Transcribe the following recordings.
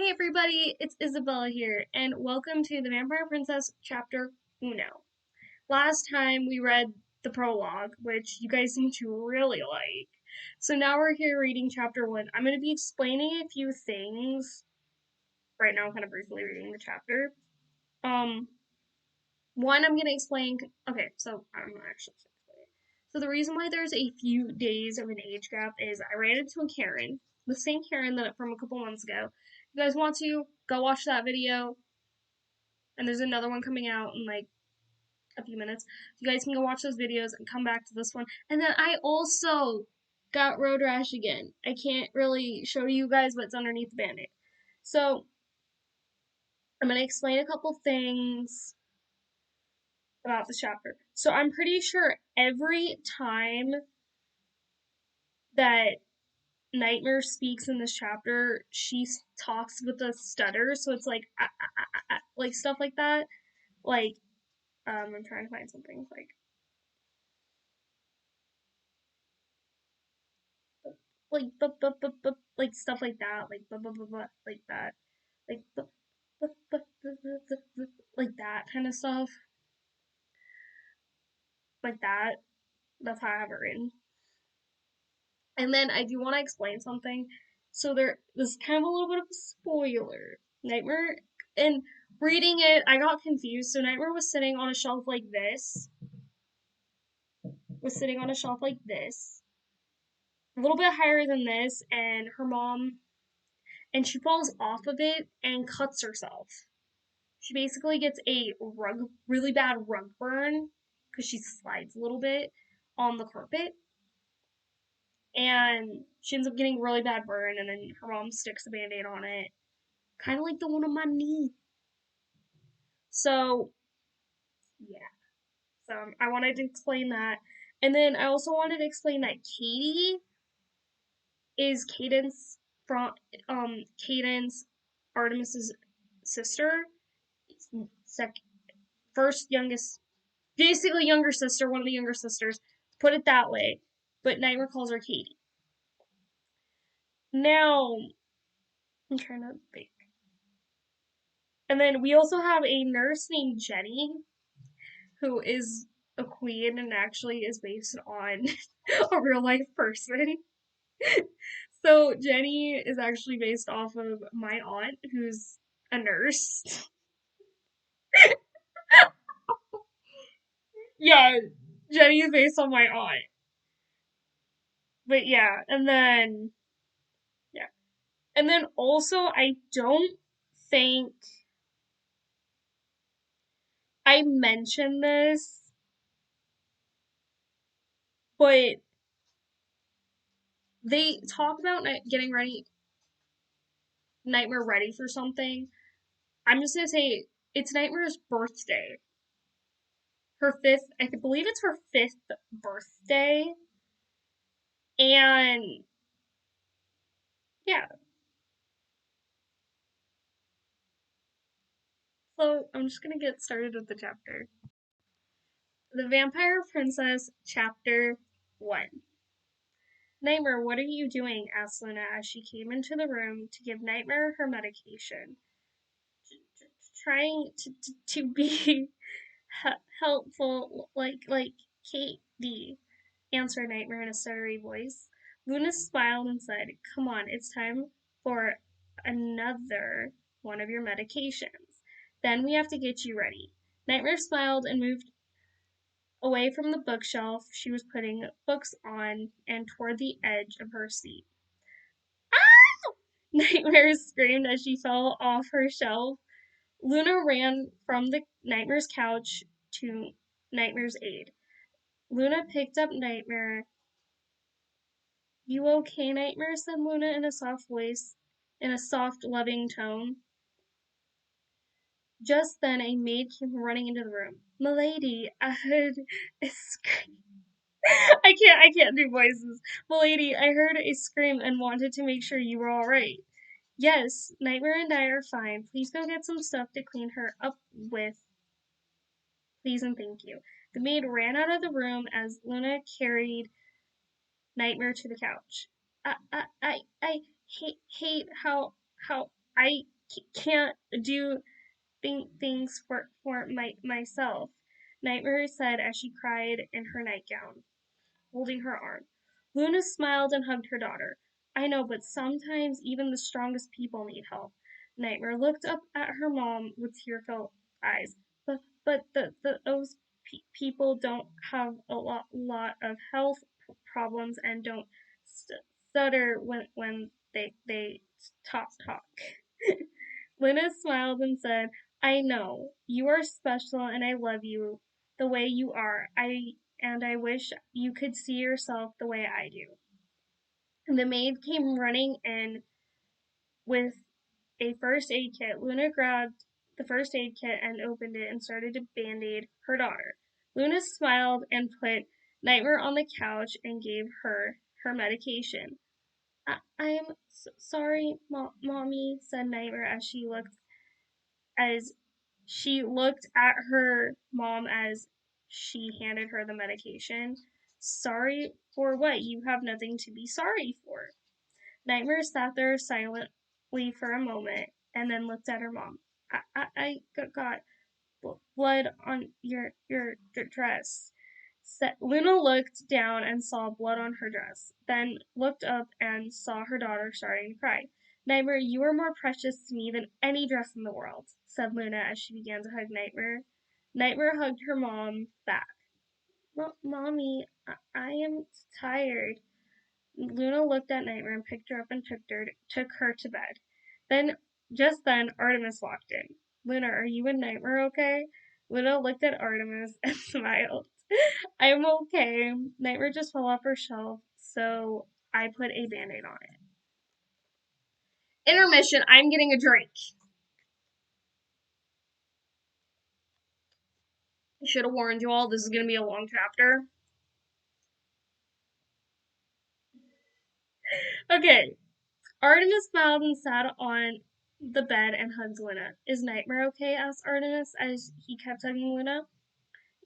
Hi everybody, it's Isabella here, and welcome to The Vampire Princess Chapter Uno. Last time we read the prologue, which you guys seem to really like. So now we're here reading Chapter 1. I'm going to be explaining a few things right now, kind of briefly reading the chapter. Um, One, I'm going to explain. Okay, so I'm actually explain it. So the reason why there's a few days of an age gap is I ran into a Karen, the same Karen that from a couple months ago. If you guys want to go watch that video, and there's another one coming out in like a few minutes. You guys can go watch those videos and come back to this one. And then I also got road rash again. I can't really show you guys what's underneath the band-aid. So I'm gonna explain a couple things about the chapter. So I'm pretty sure every time that Nightmare speaks in this chapter, she talks with a stutter, so it's like like stuff like that. Like I'm trying to find something like stuff like that, like like that, like like that kind of stuff, like that. That's how I have it written. And then I do want to explain something. So this is kind of a little bit of a spoiler. Nightmare, and reading it, I got confused. So Nightmare was sitting on a shelf like this, was sitting on a shelf like this, a little bit higher than this, and her mom, and she falls off of it and cuts herself. She basically gets a really bad rug burn because she slides a little bit on the carpet. And she ends up getting a really bad burn, and then her mom sticks a band aid on it, kind of like the one on my knee. So, yeah. So, I wanted to explain that. And then I also wanted to explain that Katie is Cadence, Artemis's sister, sec, first youngest, basically younger sister, one of the younger sisters. Put it that way. But Nightmare calls her Katie. Now, I'm trying to think. And then we also have a nurse named Jenny, who is a queen and actually is based on a real life person. So Jenny is actually based off of my aunt, who's a nurse. Yeah, Jenny is based on my aunt. But yeah, and then yeah. And then also I don't think I mentioned this, but they talk about getting ready Nightmare ready for something. I'm just gonna say it's Nightmare's birthday. Her fifth, I believe it's her fifth birthday. And yeah, so I'm just gonna get started with the chapter. The Vampire Princess, Chapter 1. Nightmare, what are you doing? Asked Luna as she came into the room to give Nightmare her medication. Trying to be helpful, like Katie, answered Nightmare in a stuttery voice. Luna smiled and said, "Come on, it's time for another one of your medications. Then we have to get you ready." Nightmare smiled and moved away from the bookshelf she was putting books on and toward the edge of her seat. Nightmare screamed as she fell off her shelf. Luna ran from the Nightmare's couch to Nightmare's aid. Luna picked up Nightmare. "You okay, Nightmare?" said Luna in a soft voice, in a soft, loving tone. Just then a maid came running into the room. "Milady, I heard a scream." I can't do voices. "Milady, I heard a scream and wanted to make sure you were all right." "Yes, Nightmare and I are fine. Please go get some stuff to clean her up with. Please and thank you." The maid ran out of the room as Luna carried Nightmare to the couch. I hate how I can't do things for myself, Nightmare said as she cried in her nightgown, holding her arm. Luna smiled and hugged her daughter. I know, but sometimes even the strongest people need help. Nightmare looked up at her mom with tear-filled eyes. But those people don't have a lot of health problems and don't stutter when they talk. Luna smiled and said, I know. You are special and I love you the way you are. I wish you could see yourself the way I do. The maid came running in with a first aid kit. Luna grabbed the first aid kit and opened it and started to band-aid her daughter. Luna smiled and put Nightmare on the couch and gave her medication. I'm sorry, Mommy, said Nightmare as she looked at her mom as she handed her the medication. Sorry for what? You have nothing to be sorry for. Nightmare sat there silently for a moment and then looked at her mom. I got blood on your dress. Luna looked down and saw blood on her dress, then looked up and saw her daughter starting to cry. Nightmare, you are more precious to me than any dress in the world, said Luna as she began to hug Nightmare. Nightmare hugged her mom back. Mommy, I am tired. Luna looked at Nightmare and picked her up and took her to bed. Just then, Artemis walked in. Luna, are you and Nightmare okay? Luna looked at Artemis and smiled. I'm okay. Nightmare just fell off her shelf, so I put a band-aid on it. Intermission, I'm getting a drink. I should have warned you all, this is going to be a long chapter. Okay, Artemis smiled and sat on the bed and hugged Luna. Is Nightmare okay? Asked Artemis as he kept hugging Luna.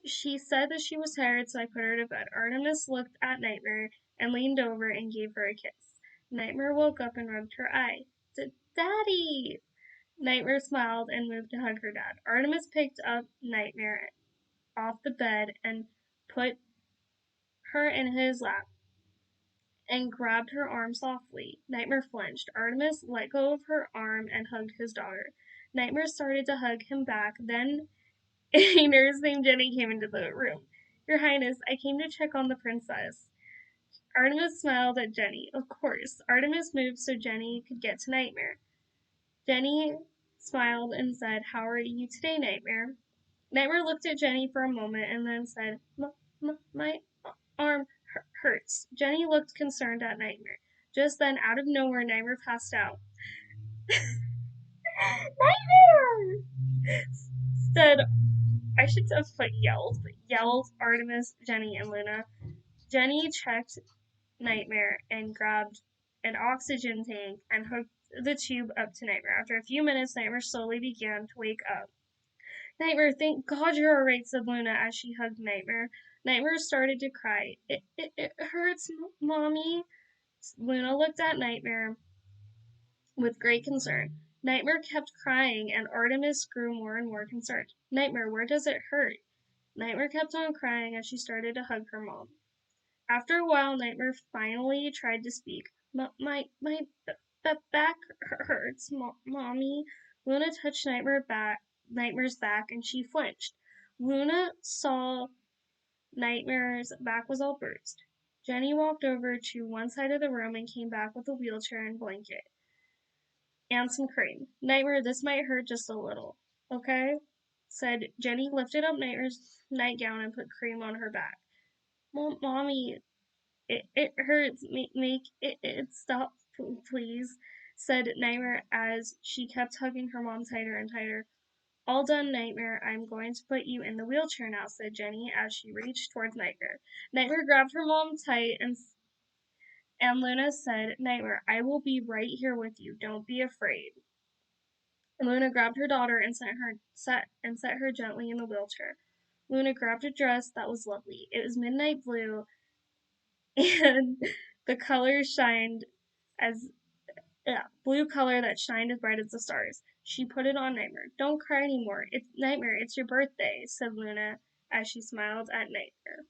She said that she was tired, so I put her to bed. Artemis looked at Nightmare and leaned over and gave her a kiss. Nightmare woke up and rubbed her eye. Daddy! Nightmare smiled and moved to hug her dad. Artemis picked up Nightmare off the bed and put her in his lap and grabbed her arm softly. Nightmare flinched. Artemis let go of her arm and hugged his daughter. Nightmare started to hug him back. Then a nurse named Jenny came into the room. Your Highness, I came to check on the princess. Artemis smiled at Jenny. Of course. Artemis moved so Jenny could get to Nightmare. Jenny smiled and said, How are you today, Nightmare? Nightmare looked at Jenny for a moment and then said, My arm hurts. Jenny looked concerned at Nightmare. Just then, out of nowhere, Nightmare passed out. Nightmare! Said, I should have put yelled Artemis, Jenny, and Luna. Jenny checked Nightmare and grabbed an oxygen tank and hooked the tube up to Nightmare. After a few minutes, Nightmare slowly began to wake up. Nightmare, thank God you're alright, said Luna as she hugged Nightmare. Nightmare started to cry. It hurts, Mommy. Luna looked at Nightmare with great concern. Nightmare kept crying, and Artemis grew more and more concerned. Nightmare, where does it hurt? Nightmare kept on crying as she started to hug her mom. After a while, Nightmare finally tried to speak. My back hurts, Mommy. Luna touched Nightmare's back, and she flinched. Luna saw Nightmare's back was all bruised. Jenny walked over to one side of the room and came back with a wheelchair and blanket and some cream. Nightmare, this might hurt just a little, okay? Said Jenny, lifted up Nightmare's nightgown and put cream on her back. Mommy, it hurts. Make it stop, please, said Nightmare as she kept hugging her mom tighter and tighter. All done, Nightmare. I'm going to put you in the wheelchair now, said Jenny as she reached towards Nightmare. Nightmare grabbed her mom tight and Luna said, Nightmare, I will be right here with you. Don't be afraid. Luna grabbed her daughter and set her gently in the wheelchair. Luna grabbed a dress that was lovely. It was midnight blue and the colors shined as Yeah, blue color that shined as bright as the stars. She put it on Nightmare. Don't cry anymore. It's Nightmare. It's your birthday, said Luna as she smiled at Nightmare.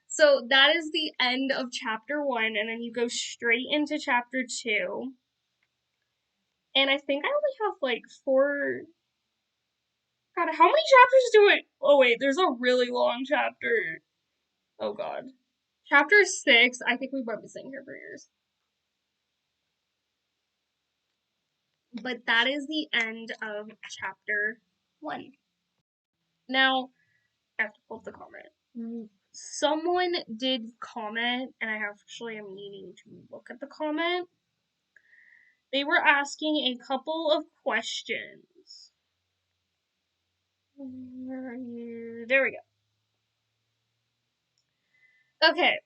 So that is the end of chapter 1, and then you go straight into chapter 2. And I think I only have like 4. God, how many chapters do it? Oh, wait, there's a really long chapter. Oh, God. Chapter 6, I think we might be sitting here for years. But that is the end of chapter 1. Now, I have to pull up the comment. Someone did comment, and I actually am needing to look at the comment. They were asking a couple of questions. Where are you? There we go. Okay.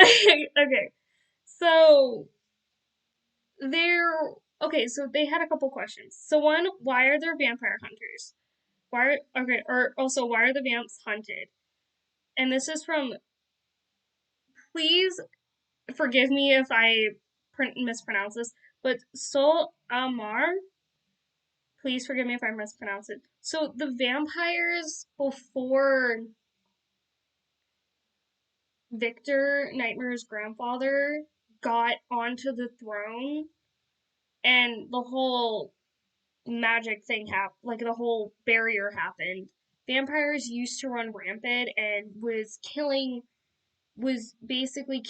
Okay. So they're okay, so they had a couple questions. So one, why are there vampire hunters? Or also why are the vamps hunted? And this is from, please forgive me if I mispronounce this, but Sol Amar, please forgive me if I mispronounce it. So the vampires before Victor, Nightmare's grandfather, got onto the throne and the whole magic thing happened, like the whole barrier happened. Vampires used to run rampant and was basically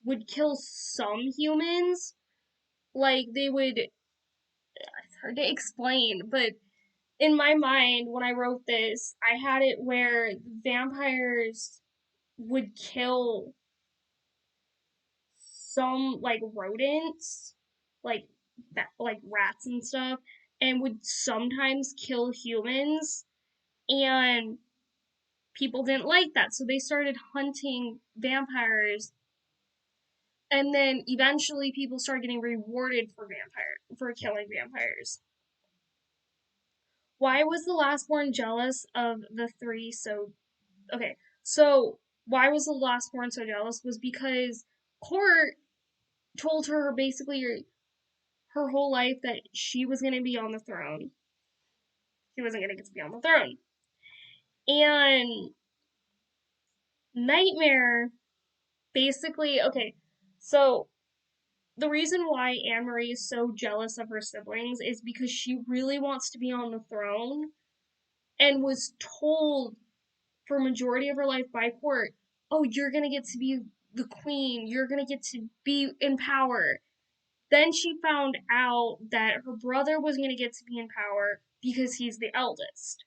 would kill some humans. Like they would, it's hard to explain, but in my mind, when I wrote this, I had it where vampires would kill some like rodents, like like rats and stuff, and would sometimes kill humans, and people didn't like that, so they started hunting vampires, and then eventually people started getting rewarded for killing vampires. Why was the last born jealous of the three? So okay, so why was the last born so jealous was because Court told her basically her whole life that she was going to be on the throne. She wasn't going to get to be on the throne. And Nightmare basically, okay, so the reason why Anne Marie is so jealous of her siblings is because she really wants to be on the throne and was told for a majority of her life by Court, oh, you're going to get to be the queen, you're going to get to be in power. Then she found out that her brother was going to get to be in power because he's the eldest.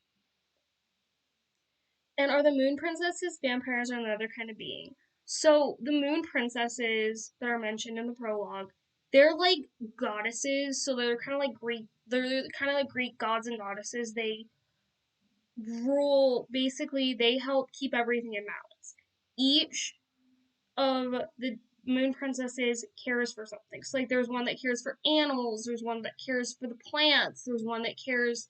And are the moon princesses vampires or another kind of being? So the moon princesses that are mentioned in the prologue, they're like goddesses, so they're kind of like Greek. They're kind of like Greek gods and goddesses. They rule. Basically, they help keep everything in balance. Each of the moon princesses cares for something. So like there's one that cares for animals. There's one that cares for the plants. There's one that cares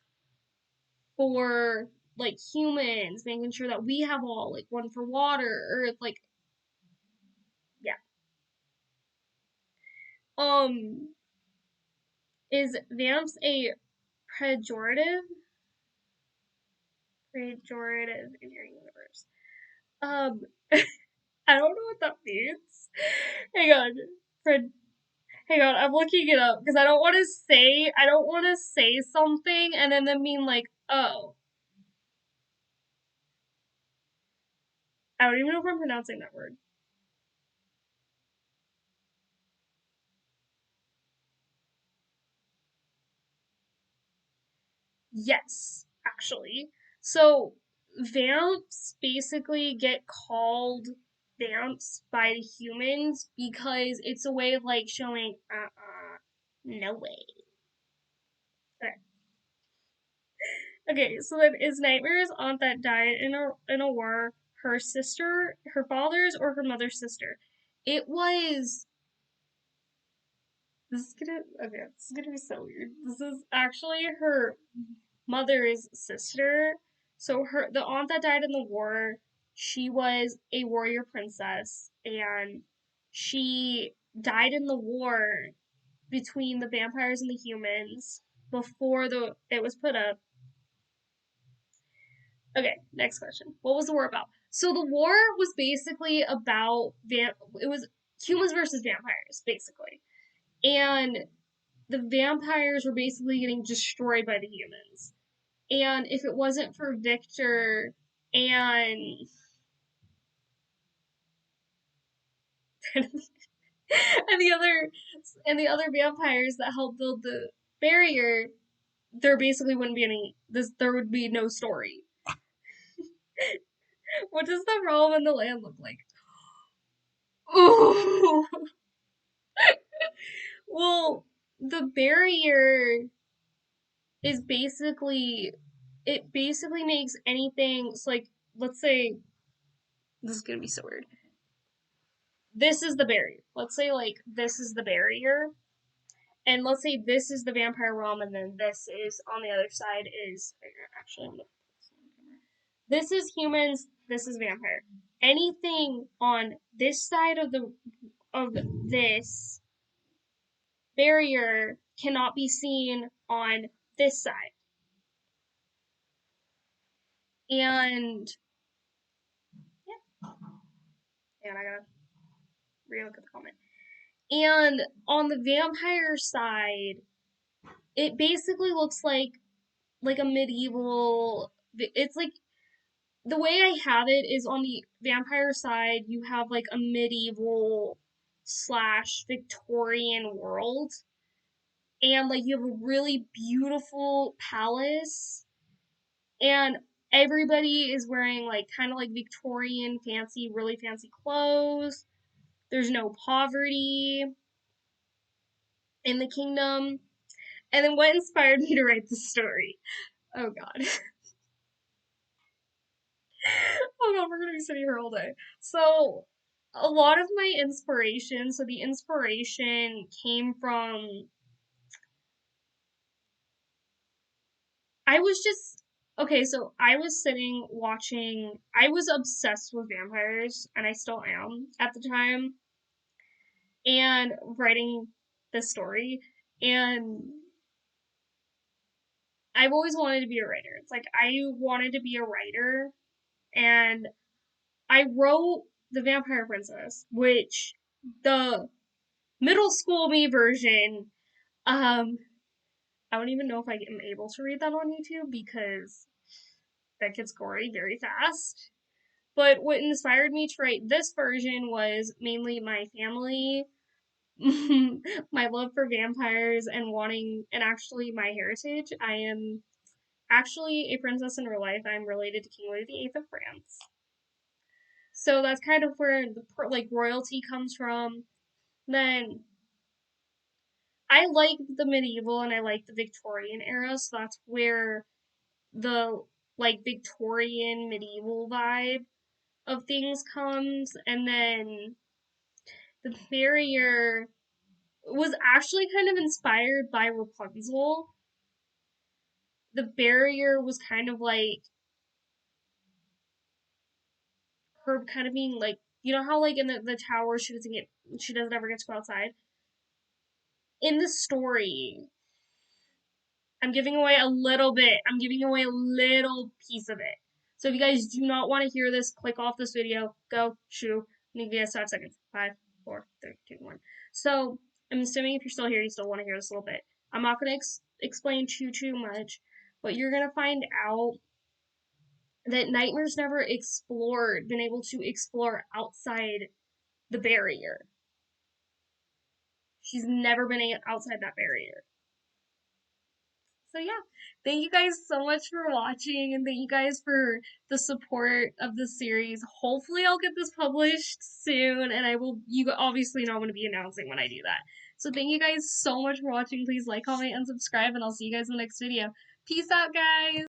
for like humans, making sure that we have all like one for water, earth, like yeah. Um, is vamps a pejorative? Pejorative in your universe. Um, I don't know what that means. Hang on, Fred. Hang on, I'm looking it up because I don't want to say something and then mean like, oh, I don't even know if I'm pronouncing that word. Yes, actually. So vamps basically get called vamps by the humans because it's a way of like showing, no way. Okay. Okay, so then is Nightmare's aunt that died in a war her sister, her father's, or her mother's sister? It was. This is gonna be so weird. This is actually her mother's sister. So the aunt that died in the war, she was a warrior princess, and she died in the war between the vampires and the humans before it was put up. Okay, next question. What was the war about? So the war was basically about it was humans versus vampires, basically. And the vampires were basically getting destroyed by the humans. And if it wasn't for Victor and the other vampires that helped build the barrier, there basically wouldn't be there would be no story. What does the realm and the land look like? Ooh. Well, the barrier is basically makes anything, so like, let's say, this is gonna be so weird. This is the barrier. Let's say, like, this is the barrier, and let's say this is the vampire realm, and then this is on the other side is, actually, this is humans, this is vampire. Anything on this side of this barrier cannot be seen on this side. And yeah, and I gotta relook at the comment. And on the vampire side, it basically looks like a medieval. It's like the way I have it is on the vampire side, you have like a medieval slash Victorian world, and like you have a really beautiful palace, and everybody is wearing like kind of like Victorian fancy, really fancy clothes. There's no poverty in the kingdom. And then what inspired me to write this story? Oh god. Oh god, we're gonna be sitting here all day. So a lot of my inspiration, so the inspiration came from I was just okay, so I was sitting watching I was obsessed with vampires, and I still am at the time, and writing this story, and I've always wanted to be a writer. It's like I wanted to be a writer, and I wrote The Vampire Princess, which the middle school me version, um, I don't even know if I am able to read that on YouTube because that gets gory very fast. But what inspired me to write this version was mainly my family, my love for vampires, and actually my heritage. I am actually a princess in real life. I'm related to King Louis VIII of France. So that's kind of where the like royalty comes from. Then I like the medieval and I like the Victorian era, so that's where the like Victorian medieval vibe of things comes. And then the barrier was actually kind of inspired by Rapunzel. The barrier was kind of like her kind of being like, you know how like in the tower she doesn't ever get to go outside. In the story, I'm giving away a little bit. I'm giving away a little piece of it. So if you guys do not want to hear this, click off this video. Go, shoo. I'm gonna give you 5 seconds. 5, 4, 3, 2, 1. So I'm assuming if you're still here, you still want to hear this a little bit. I'm not gonna explain too much, but you're gonna find out that Nightmare's never been able to explore outside the barrier. She's never been outside that barrier. So yeah, thank you guys so much for watching, and thank you guys for the support of the series. Hopefully I'll get this published soon, and you obviously know I'm going to be announcing when I do that. So thank you guys so much for watching. Please like, comment, and subscribe, and I'll see you guys in the next video. Peace out, guys!